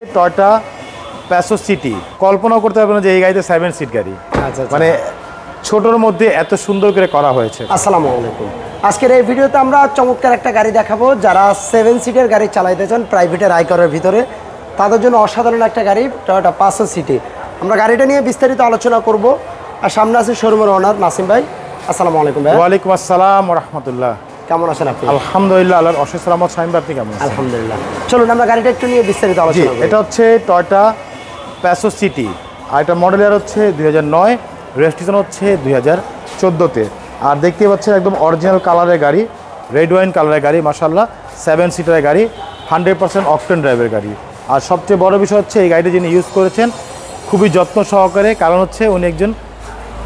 Toyota Passo city কল্পনা করতে পারবেন না যে এই গাড়িতে 7 সিট গাড়ি। আচ্ছা মানে ছোটর মধ্যে এত সুন্দর করে করা হয়েছে। আসসালামু আলাইকুম। আজকের এই ভিডিওতে আমরা চমৎকার একটা গাড়ি দেখাবো। যারা 7 সিটের গাড়ি চালাইতে চান প্রাইভেটের আয়করের ভিতরে, তাদের জন্য অসাধারণ একটা গাড়ি টয়োটা প্যাসো সিটি। আমরা গাড়িটা নিয়ে বিস্তারিত আলোচনা করব। আর সামনে আছে শোরুমের ওনার নাসিম ভাই। আসসালামু আলাইকুম ভাই। ওয়ালাইকুম আসসালাম ওয়া রাহমাতুল্লাহ। কেমন আছেন আপনি? আলহামদুলিল্লাহ, আল্লাহর অশেষ সালামত। সাইম ভাই, আপনি কেমন আছেন? আলহামদুলিল্লাহ। চলুন আমরা গাড়িটা একটু নিয়ে বিস্তারিত আলোচনা করি। এটা হচ্ছে টয়োটা প্যাসো সিটি, আর এটা মডেল ইয়ার হচ্ছে 2009, রেজিস্ট্রেশন হচ্ছে 2014-তে। আর দেখতে পাচ্ছেন একদম অরিজিনাল কালারের গাড়ি, রেড ওয়াইন কালারের গাড়ি, মাশাআল্লাহ 7 সিটারের গাড়ি, 100% অকটেন ড্রাইভের গাড়ি। আর সবচেয়ে বড় বিষয় হচ্ছে এই গাড়িটা যিনি ইউজ করেছেন খুবই যত্ন সহকারে, কারণ হচ্ছে উনি একজন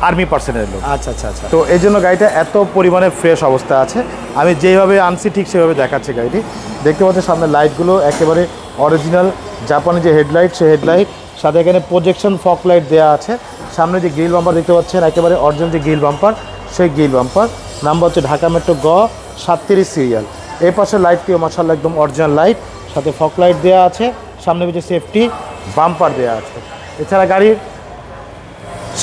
আর্মি পার্সনের লোক। আচ্ছা আচ্ছা আচ্ছা। তো এই জন্য গাড়িটা এত পরিমাণে ফ্রেশ অবস্থা আছে। আমি যেভাবে আনছি ঠিক সেভাবে দেখাচ্ছে গাড়িটি। দেখতে পাচ্ছেন সামনে লাইটগুলো একেবারে অরিজিনাল জাপানি যে হেডলাইট, সেই হেডলাইট সাথে এখানে প্রজেকশন ফগ লাইট দেওয়া আছে। সামনে যে গ্রিল বাম্পার দেখতে পাচ্ছেন একেবারে অরিজিনাল যে গ্রিল বাম্পার, সেই গ্রিল বাম্পার নাম্বার হচ্ছে ঢাকা মেট্রো গ 37 সিরিয়াল। এই পাশে লাইটটিও মাশাআল্লাহ একদম অরিজিনাল লাইট, সাথে ফগ লাইট দেওয়া আছে। সামনে পিছে সেফটি বাম্পার দেওয়া আছে। এছাড়া গাড়ির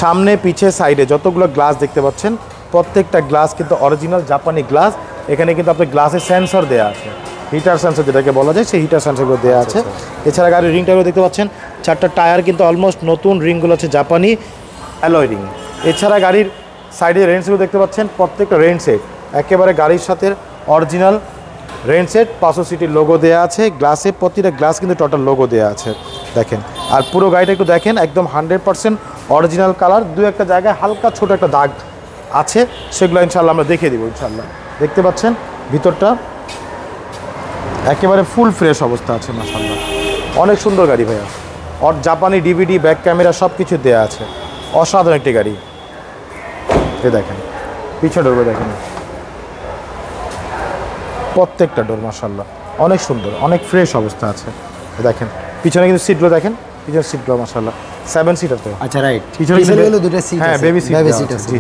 সামনে পিছে সাইডে যতগুলো গ্লাস দেখতে পাচ্ছেন প্রত্যেকটা গ্লাস কিন্তু অরিজিনাল জাপানি গ্লাস। এখানে কিন্তু আপনার গ্লাসের সেন্সর দেওয়া আছে, হিটার সেন্সর যেটাকে বলা যায়, সেই হিটার সেন্সরগুলো দেওয়া আছে। এছাড়া গাড়ির রিং টায়ারগুলো দেখতে পাচ্ছেন, 4টা টায়ার কিন্তু অলমোস্ট নতুন, রিংগুলো হচ্ছে জাপানি অ্যালয় রিং। এছাড়া গাড়ির সাইডে রেঞ্জগুলো দেখতে পাচ্ছেন, প্রত্যেকটা রেঞ্জ সেট একেবারে গাড়ির সাথে অরিজিনাল রেঞ্জ সেট। প্যাসো সিটির লোগো দেওয়া আছে গ্লাসে, প্রতিটা গ্লাস কিন্তু টোটাল লোগো দেওয়া আছে দেখেন। আর পুরো গাড়িটা একটু দেখেন, একদম 100% অরিজিনাল কালার। দু একটা জায়গায় হালকা ছোট একটা দাগ আছে, সেগুলো ইনশাল্লাহ আমরা দেখিয়ে দেবো ইনশাল্লাহ। দেখতে পাচ্ছেন ভিতরটা একেবারে ফুল ফ্রেশ অবস্থা আছে মাশাআল্লাহ। অনেক সুন্দর গাড়ি ভাইয়া, জাপানি ডিভিডি, ব্যাক ক্যামেরা সব কিছু দেওয়া আছে। অসাধারণ একটি গাড়ি। এ দেখেন পিছনে ডোরগুলো দেখেন, প্রত্যেকটা ডোর মাশাআল্লাহ অনেক সুন্দর, অনেক ফ্রেশ অবস্থা আছে। দেখেন পিছনে কিন্তু সিটগুলো দেখেন, পিছনের সিটগুলো মাশাআল্লাহ 7 সিটার। তো আচ্ছা রাইট, পিছনে দুটো সিট, হ্যাঁ বেবি সিট আছে।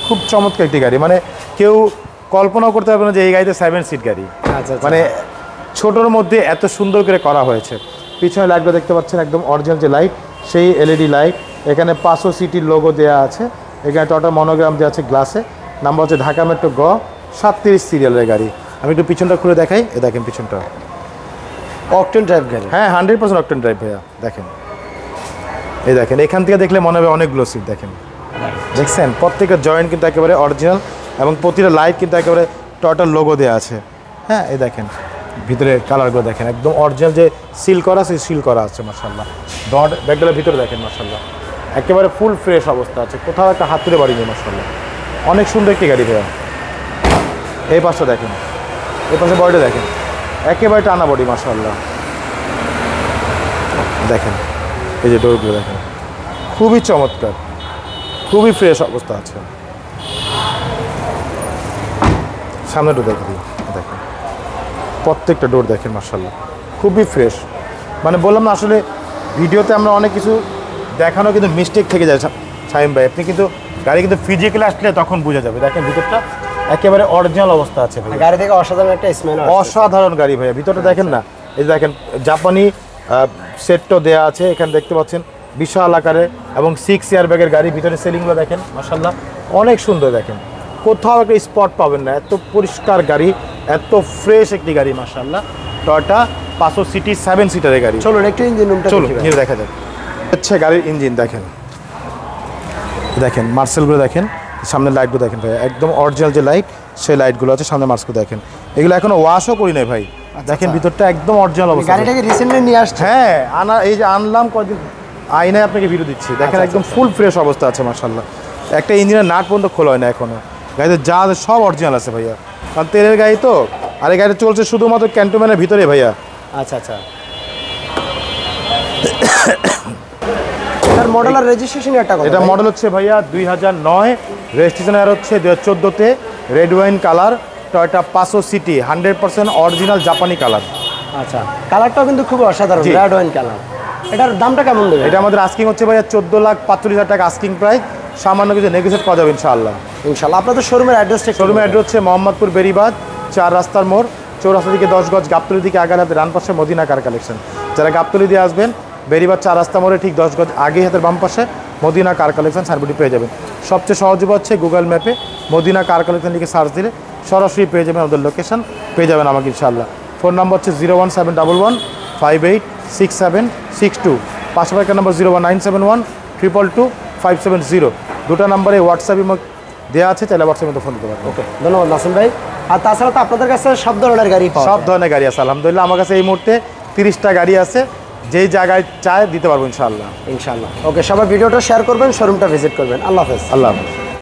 খুব চমৎকার একটি গাড়ি, মানে কেউ কল্পনাও করতে পারবে না যে এই গাড়িতে 7 সিট গাড়ি। আচ্ছা মানে ছোটোর মধ্যে এত সুন্দর করে করা হয়েছে। পিছনে লাইটগুলো দেখতে পাচ্ছেন একদম অরিজিনাল যে লাইট, সেই এলইডি লাইট। এখানে প্যাসো সিটির লোগো দেওয়া আছে, এখানে টয়োটা মনোগ্রাম দেওয়া আছে গ্লাসে। নাম্বার হচ্ছে ঢাকা মেট্রো গ 37 সিরিয়ালের গাড়ি। আমি একটু পিছনটা খুলে দেখাই। এ দেখেন পিছনটা অকটেন ড্রাইভ গাড়ি, হ্যাঁ 100% অকটেন ড্রাইভ ভাইয়া। দেখেন এই দেখেন, এখান থেকে দেখলে মনে হবে অনেকগুলো সিট। দেখেন দেখছেন প্রত্যেকটা জয়েন্ট কিন্তু একেবারে অরিজিনাল, এবং প্রতিটা লাইট কিন্তু একেবারে টয়োটার লোগো দেওয়া আছে। হ্যাঁ এই দেখেন ভিতরে কালারগুলো দেখেন, একদম অরিজিনাল যে সিল করা, সেই সিল করা আছে মাশাআল্লাহ। ডট ব্যাগগুলোর ভিতরে দেখেন মাশাআল্লাহ একেবারে ফুল ফ্রেশ অবস্থা আছে, কোথাও একটা হাত তুলে বাড়ি নেই মাশাআল্লাহ। অনেক সুন্দর একটি গাড়ি ভাইয়া। এই পাশটা দেখেন, এই পাশে বডিটা দেখেন, একেবারে টানা বডি মাশাআল্লাহ। দেখেন এই যে ডোরগুলো দেখেন, খুবই চমৎকার, খুবই ফ্রেশ অবস্থা আছে। সামনে ডোর দেখি, দেখেন প্রত্যেকটা ডোর দেখেন মাশাআল্লাহ খুবই ফ্রেশ। মানে বললাম না, আসলে ভিডিওতে আমরা অনেক কিছু দেখানো কিন্তু মিস্টেক থেকে যায় শাহিম ভাই। আপনি কিন্তু গাড়ি কিন্তু ফিজিক্যালি আসলে তখন বোঝা যাবে। দেখেন ভিতরটা একেবারে অরিজিনাল অবস্থা আছে ভাই। গাড়ি থেকে অসাধারণ একটা স্মেল, অসাধারণ গাড়ি ভাইয়া। ভিতরটা দেখেন না, এই যে দেখেন জাপানি সেটও দেওয়া আছে এখানে দেখতে পাচ্ছেন, বিশাল আকারে, এবং 6 এয়ার ব্যাগের গাড়ি। ভিতরে সেলিংগুলো দেখেন মাশাআল্লাহ অনেক সুন্দর। দেখেন কোথাও একটা স্পট পাবেন না, এত পরিষ্কার গাড়ি, এত ফ্রেশ একটি গাড়ি মাশাআল্লাহ। টয়োটা প্যাসো সিটি 7 সিটারের গাড়ি। চলুন একটু ইঞ্জিন রুমটা চলুন নিয়ে দেখা যাক। হচ্ছে গাড়ির ইঞ্জিন দেখেন, দেখেন মার্সেলগুলো দেখেন, সামনের লাইটগুলো দেখেন ভাই, একদম অরিজিনাল যে লাইট, সেই লাইটগুলো আছে। সামনে মার্সেলগুলো দেখেন, এগুলো এখনো ওয়াশও করি নাই ভাই। দেখেন ভিতরটা একদম অরিজিনাল অবস্থা। গাড়িটাকে রিসেন্টলি নিয়ে আসছে, হ্যাঁ এই যে আনলাম কয়েকদিন, আইনায় আপনাকে ভিডিও দিচ্ছি। দেখেন একদম ফুল ফ্রেশ অবস্থা আছে মাশাআল্লাহ। একটা ইঞ্জিনের নাট পর্যন্ত খোলা হয় না এখনো। গাড়িতে যা আছে সব অরিজিনাল আছে ভাইয়া, কারণ তেলের গাড়ি তো। আর এই গাড়িটা চলছে শুধুমাত্র ক্যান্টনমেন্টের ভিতরে ভাইয়া। আচ্ছা আচ্ছা। এটার মডেল আর রেজিস্ট্রেশন একটা কথা, এটা মডেল হচ্ছে ভাইয়া 2009, রেজিস্ট্রেশন আর হচ্ছে 2014-তে, red wine colour, Toyota Passo city 100% original জাপানি কালার। আচ্ছা, কালারটাও কিন্তু খুব অসাধারণ, রেড ওয়াইন কালার। এটার দামটা কেমন দেবে? এটা আমাদের আস্কিং হচ্ছে ভাইয়া 14,45,000 টাকা আস্কিং প্রাইস। সামান্য কিছু নেগোশিয়েট করা যাবে ইনশাআল্লাহ। ইনশাআল্লাহ। আপনাদের শোরুমের অ্যাড্রেসটা? শোরুমের অ্যাড্রেস হচ্ছে মোহাম্মদপুর বেরিবাদ 4 রাস্তার মোড়, চৌরাস্তা দিকে 10 গজ, গাবতলী দিকে আগালাতে ডান পাশে মদিনা কার কালেকশন। যারা গাবতলী দিয়ে আসবেন বেরিবার 4 রাস্তা মোড়ে ঠিক 10 গজ আগে হাতের বাম পাশে মদিনা কার কালেকশন সার্ভিসটি পেয়ে যাবেন। সবচেয়ে সহজ হচ্ছে গুগল ম্যাপে মদিনা কার কালেকশন লিখে সার্চ দিলে সরাসরি পেয়ে যাবেন ওদের লোকেশন, পেয়ে যাবেন আমাকে ইনশাআল্লাহ। ফোন নাম্বার হচ্ছে 01711586762, পাশাপাশি একটা নাম্বার 01971222570। দুটো নাম্বারে হোয়াটসঅ্যাপে দেওয়া আছে, চাইলে হোয়াটসঅ্যাপে তো ফোন দিতে পারবেন। ওকে, ধন্যবাদ নাসিম ভাই। আর তাছাড়া তো আপনাদের কাছে সব ধরনের গাড়ি পাওয়া সব ধরনের গাড়ি আছে আলহামদুলিল্লাহ। আমার কাছে এই মুহূর্তে 30টা গাড়ি আছে, যেই জায়গায় চায় দিতে পারবো ইনশাআল্লাহ। ইনশাআল্লাহ। ওকে, সবাই ভিডিওটা শেয়ার করবেন, শোরুমটা ভিজিট করবেন। আল্লাহ হাফেজ। আল্লাহ হাফেজ।